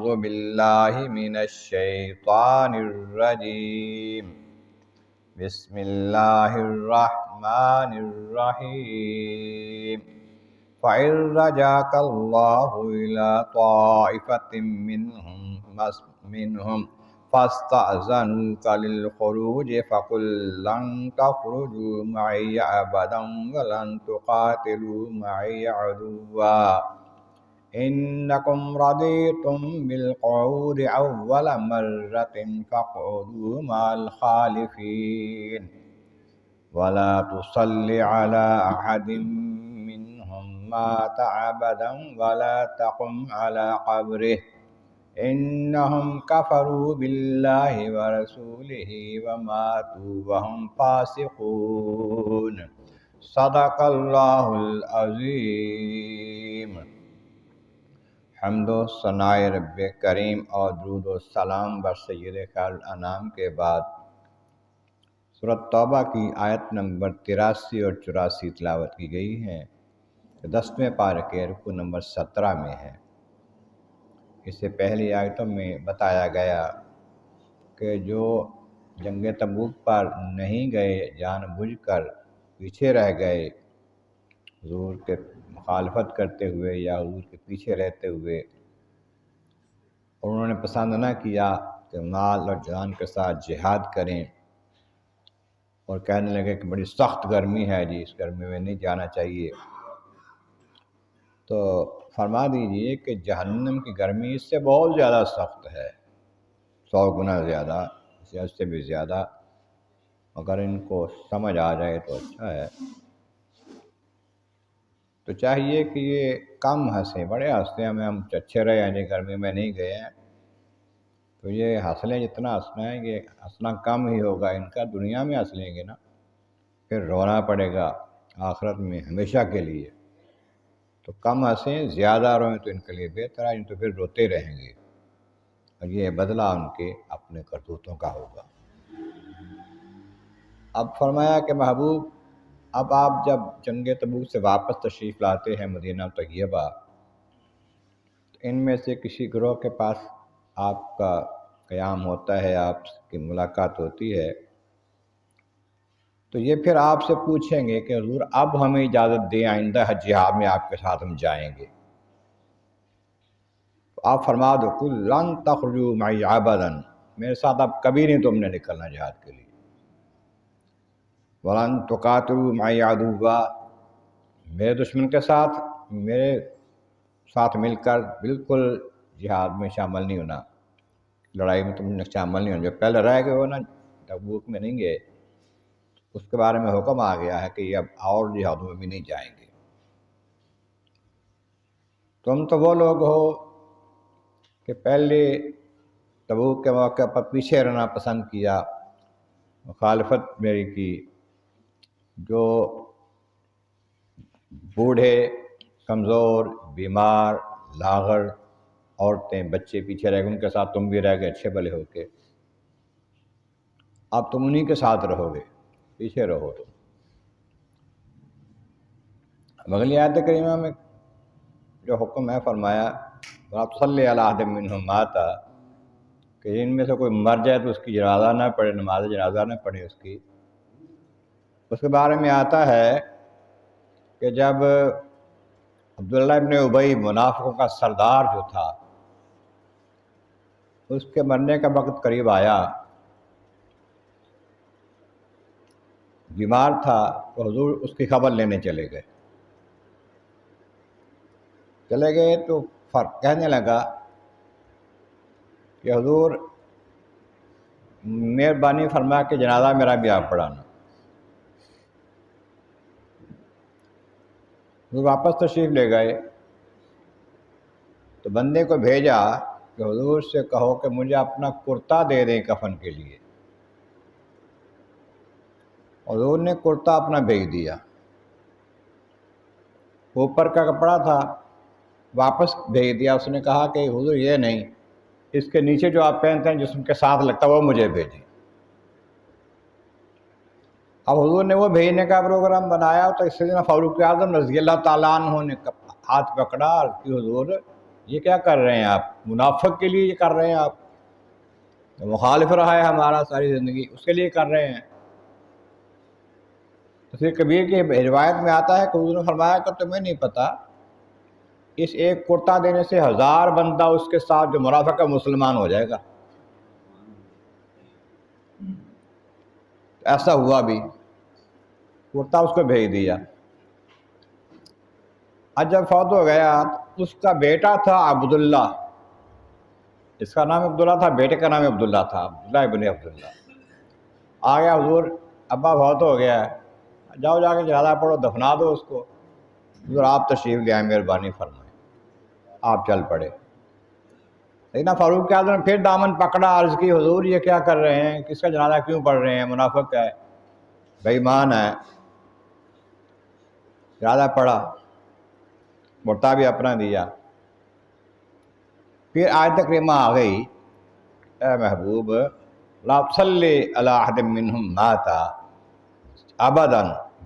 اعوذ باللہ من الشیطان الرجیم بسم اللہ الرحمن الرحیم فَإِن رَّجَعَكَ اللَّهُ إِلَىٰ طَائِفَةٍ مِّنْهُمْ فَاسْتَأْذَنُوكَ لِلْخُرُوجِ فَقُل لَّن تَخْرُجُوا مَعِيَ أَبَدًا وَلَن تُقَاتِلُوا مَعِيَ عَدُوًّا إِنَّكُمْ رَضِيتُم بِالْقُعُودِ أَوَّلَ مَرَّةٍ فَاقْعُدُوا مَعَ الْخَالِفِينَ وَلَا تُصَلِّ عَلَىٰ أَحَدٍ مِّنْهُم مَّاتَ أَبَدًا وَلَا تَقُمْ عَلَىٰ قَبْرِهِ إِنَّهُمْ كَفَرُوا بِاللَّهِ وَرَسُولِهِ وَمَاتُوا وَهُمْ فَاسِقُونَ صدق اللہ العظیم۔ حمد و ثناء رب کریم اور درود و سلام بر سید خیر الانام کے بعد سورۃ توبہ کی آیت نمبر 83 اور 84 تلاوت کی گئی ہے، 10ویں پارے کے رکوع نمبر 17 میں ہے۔ اس سے پہلی آیتوں میں بتایا گیا کہ جو جنگ تبوک پر نہیں گئے، جان بوجھ کر پیچھے رہ گئے حضور کے مخالفت کرتے ہوئے یا حضور کے پیچھے رہتے ہوئے، اور انہوں نے پسند نہ کیا کہ مال اور جان کے ساتھ جہاد کریں، اور کہنے لگے کہ بڑی سخت گرمی ہے جی، اس گرمی میں نہیں جانا چاہیے، تو فرما دیجئے کہ جہنم کی گرمی اس سے بہت زیادہ سخت ہے، 100 گنا زیادہ، اس سے بھی زیادہ۔ اگر ان کو سمجھ آ جائے تو اچھا ہے۔ تو چاہیے کہ یہ کم ہنسیں، بڑے ہنستے ہیں ہم اچھے رہے ہیں جی، گرمی میں نہیں گئے ہیں، تو یہ ہنس لیں جتنا ہنسنا ہے، یہ ہنسنا کم ہی ہوگا ان کا، دنیا میں ہنس لیں گے نا پھر رونا پڑے گا آخرت میں ہمیشہ کے لیے۔ تو کم ہنسیں، زیادہ روئیں تو ان کے لیے بہتر ہے، تو پھر روتے رہیں گے، اور یہ بدلہ ان کے اپنے کرتوتوں کا ہوگا۔ اب فرمایا کہ محبوب، اب آپ جب جنگ تبوک سے واپس تشریف لاتے ہیں مدینہ طیبہ، تو ان میں سے کسی گروہ کے پاس آپ کا قیام ہوتا ہے، آپ کی ملاقات ہوتی ہے، تو یہ پھر آپ سے پوچھیں گے کہ حضور اب ہمیں اجازت دیں، آئندہ جہاد میں آپ کے ساتھ ہم جائیں گے۔ تو آپ فرما دو قُل لَن تَخْرُجُوا مَعِيَ أَبَدًا، میرے ساتھ اب کبھی نہیں تم نے نکلنا جہاد کے لیے۔ وَلَن تُقَاتِلُوا مَعِيَ عَدُوًّا، میرے دشمن کے ساتھ میرے ساتھ مل کر بالکل جہاد میں شامل نہیں ہونا، لڑائی میں تم نے شامل نہیں ہونا۔ جو پہلے رہ گئے ہو نا، تبوک میں نہیں گئے، اس کے بارے میں حکم آ گیا ہے کہ یہ اب اور جہادوں میں بھی نہیں جائیں گے۔ تم تو وہ لوگ ہو کہ پہلے تبوک کے موقع پر پیچھے رہنا پسند کیا، مخالفت میری کی، جو بوڑھے، کمزور، بیمار، لاغر، عورتیں، بچے پیچھے رہ گئے، ان کے ساتھ تم بھی رہ گئے اچھے بھلے ہو کے، اب تم انہی کے ساتھ رہو گے، پیچھے رہو تم۔ اگلی آیت کریمہ میں جو حکم ہے فرمایا وَلَا تُصَلِّ عَلَىٰ أَحَدٍ مِّنْهُم مَّاتَ، کہ ان میں سے کوئی مر جائے تو اس کی جنازہ نہ پڑھے، نماز جنازہ نہ پڑھے اس کی۔ اس کے بارے میں آتا ہے کہ جب عبداللہ ابن ابی منافقوں کا سردار جو تھا، اس کے مرنے کا وقت قریب آیا، بیمار تھا، تو حضور اس کی خبر لینے چلے گئے تو کہنے لگا کہ حضور مہربانی فرما کے جنازہ میرا بھی آپ پڑھانا۔ حضور واپس تشریف لے گئے تو بندے کو بھیجا کہ حضور سے کہو کہ مجھے اپنا کرتا دے دیں کفن کے لیے۔ حضور نے کرتا اپنا بھیج دیا، اوپر کا کپڑا تھا واپس بھیج دیا، اس نے کہا کہ حضور یہ نہیں، اس کے نیچے جو آپ پہنتے ہیں جسم کے ساتھ لگتا وہ مجھے بھیجیں۔ اب حضور نے وہ بھیجنے کا پروگرام بنایا تو اس سے فاروق اعظم رضی اللہ تعالیٰ عنہ نے ہاتھ پکڑا اور کہ حضور یہ کیا کر رہے ہیں آپ؟ منافق کے لیے یہ کر رہے ہیں آپ؟ تو مخالف رہا ہے ہمارا ساری زندگی، اس کے لیے کر رہے ہیں۔ تو پھر کبیر کی روایت میں آتا ہے کہ حضور نے فرمایا کہ تمہیں نہیں پتہ اس ایک کرتا دینے سے 1000 بندہ اس کے ساتھ جو منافق ہے مسلمان ہو جائے گا۔ ایسا ہوا بھی، کرتا اس کو بھیج دیا۔ اب جب فوت ہو گیا اس کا بیٹا تھا عبداللہ، اس کا نام عبداللہ تھا، بیٹے کا نام عبداللہ تھا، عبداللہ ابن عبداللہ۔ آ گیا حضور، ابا فوت ہو گیا ہے، جاؤ جا کے جنازہ پڑھو، دفنا دو اس کو۔ حضور آپ تشریف لے آئے، مہربانی فرمائیں۔ آپ چل پڑے۔ لیکن فاروق اعظم نے پھر دامن پکڑا، عرض کی حضور یہ کیا کر رہے ہیں؟ کس کا جنازہ کیوں پڑھ رہے ہیں؟ منافق ہے، بے ایمان ہے۔ جنازہ پڑھا، مرتا بھی اپنا دیا۔ پھر آیت کریمہ آ گئی، اے محبوب لا تصلی علی احد منہم مات ابدا۔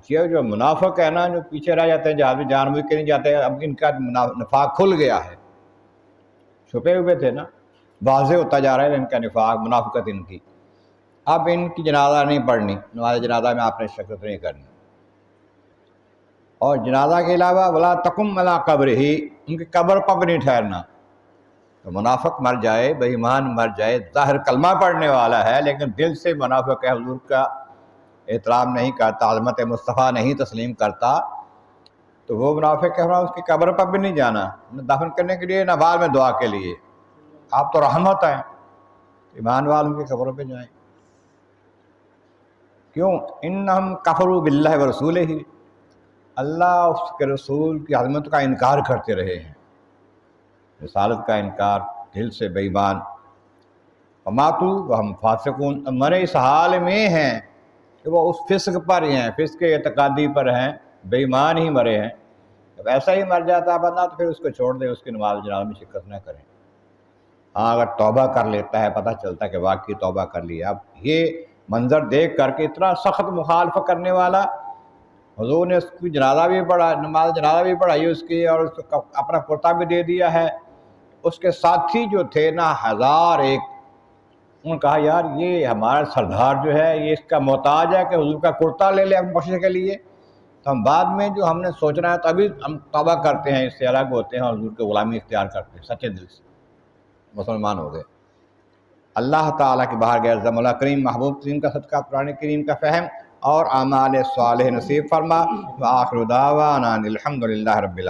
یہ جو منافق ہے نا، جو پیچھے رہ جاتے ہیں، جہاز میں جان بوجھ کے نہیں جاتے، اب ان کا نفاق کھل گیا ہے۔ چھپے ہوئے تھے نا، واضح ہوتا جا رہا ہے ان کا نفاق، منافقت ان کی۔ اب ان کی جنازہ نہیں پڑھنی، نماز جنازہ میں آپ نے شرکت نہیں کرنی۔ اور جنازہ کے علاوہ ولا تقم علی قبرہ، ان کی قبر پر بھی نہیں ٹھہرنا۔ تو منافق مر جائے، بے ایمان مر جائے، ظاہر کلمہ پڑھنے والا ہے لیکن دل سے منافق ہے، حضور کا احترام نہیں کرتا، عظمت مصطفیٰ نہیں تسلیم کرتا، تو وہ منافق ہے، اس کی قبر پر بھی نہیں جانا، نہ دفن کرنے کے لیے نہ بعد میں دعا کے لیے۔ آپ تو رحمت ہیں، ایمان والوں کی قبروں پہ جائیں۔ کیوں؟ انہم کفروا باللہ ورسولہ، اللہ اس کے رسول کی عظمت کا انکار کرتے رہے ہیں، رسالت کا انکار، دل سے بے ایمان۔ وماتوا وہم فاسقون، مرے اس حال میں ہیں کہ وہ اس فسق پر ہی ہیں، فسق اعتقادی پر ہیں، بے ایمان ہی مرے ہیں۔ جب ایسا ہی مر جاتا ہے بندہ تو پھر اس کو چھوڑ دے، اس کی نماز جنازہ میں شرکت نہ کریں۔ ہاں اگر توبہ کر لیتا ہے، پتہ چلتا ہے کہ واقعی توبہ کر لیا۔ اب یہ منظر دیکھ کر کے اتنا سخت مخالفت کرنے والا، حضور نے اس کی جنازہ بھی پڑھا، نماز جنازہ بھی پڑھائی اس کی، اور اس کو اپنا کرتا بھی دے دیا ہے۔ اس کے ساتھی جو تھے نا 1001، انہوں نے کہا یار یہ ہمارا سردار جو ہے یہ اس کا محتاج ہے کہ حضور کا کرتا لے لے اپنے بخشنے کے لیے، تو ہم بعد میں جو ہم نے سوچنا ہے تبھی ہم توبہ کرتے ہیں، اس سے الگ ہوتے ہیں، حضور کے غلامی اختیار کرتے ہیں، سچے دل سے مسلمان ہو گئے۔ اللہ تعالیٰ کی باہر گئے مولا کریم محبوب کریم کا صدقہ، قرآن کریم کا فہم اور اعمال صالح نصیب فرما۔ وآخر دعوانا الحمد للہ رب العالمین۔